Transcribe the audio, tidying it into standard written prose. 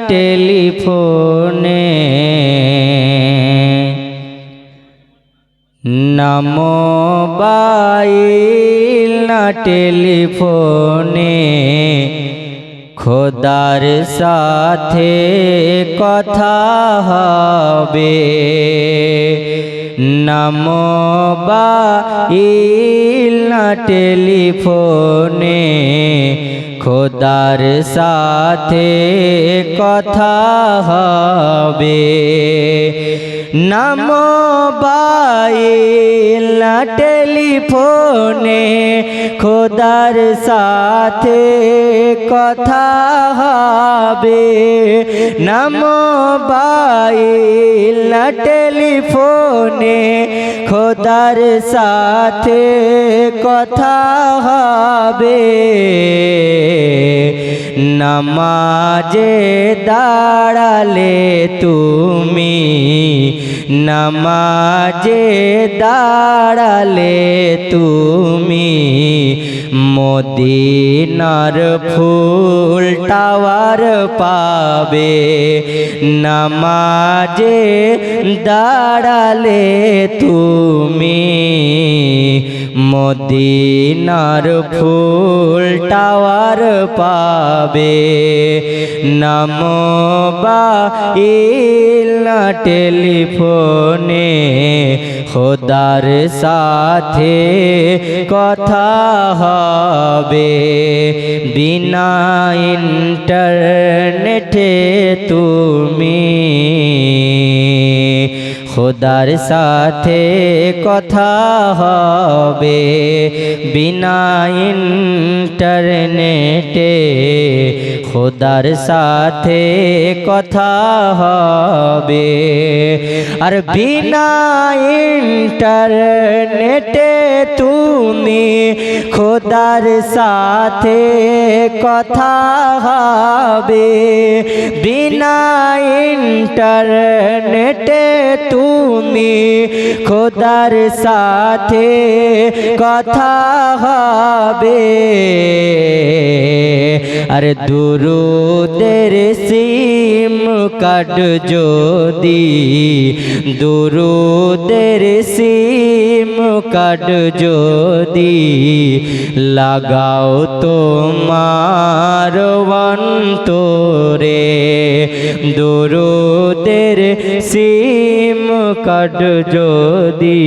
টেলিফোনে না মোবাইল না টেলিফোনে খোদার সাথে কথা হবে না মোবাইল না টেলিফোনে খোদার সাথে কথা হবে না মোবাইল না টেলিফোনে খোদার সাথে কথা হবে না মোবাইল না টেলিফোনে খোদার সাথে কথা হবে নামাজে দাঁড়ালে তুমি নামাজে দাঁড়ালে তুমি মদিনার ফুল টাওয়ার পাবে নামাজে দাঁড়ালে তুমি মদিনার ফুল টাওয়ার পাবে না মোবাইল না টেলিফোনে খোদার সাথে কথা হবে বিনা ইন্টারনেটে তুমি খোদার সাথে কথা হবে বিনা ইন্টারনেটে খোদার সাথে কথা হবে আর বিনা ইন্টারনেটে তুমি খোদার সাথে কথা হবে বিনা ইন্টারনেটে তুমি খোদার সাথে কথা হবে আর দুরুদের সিম কার্ড যদি দুরুদের সিম কার্ড যদি লাগাও তোমার অন্তরে দুরুদের সিম কার্ড যদি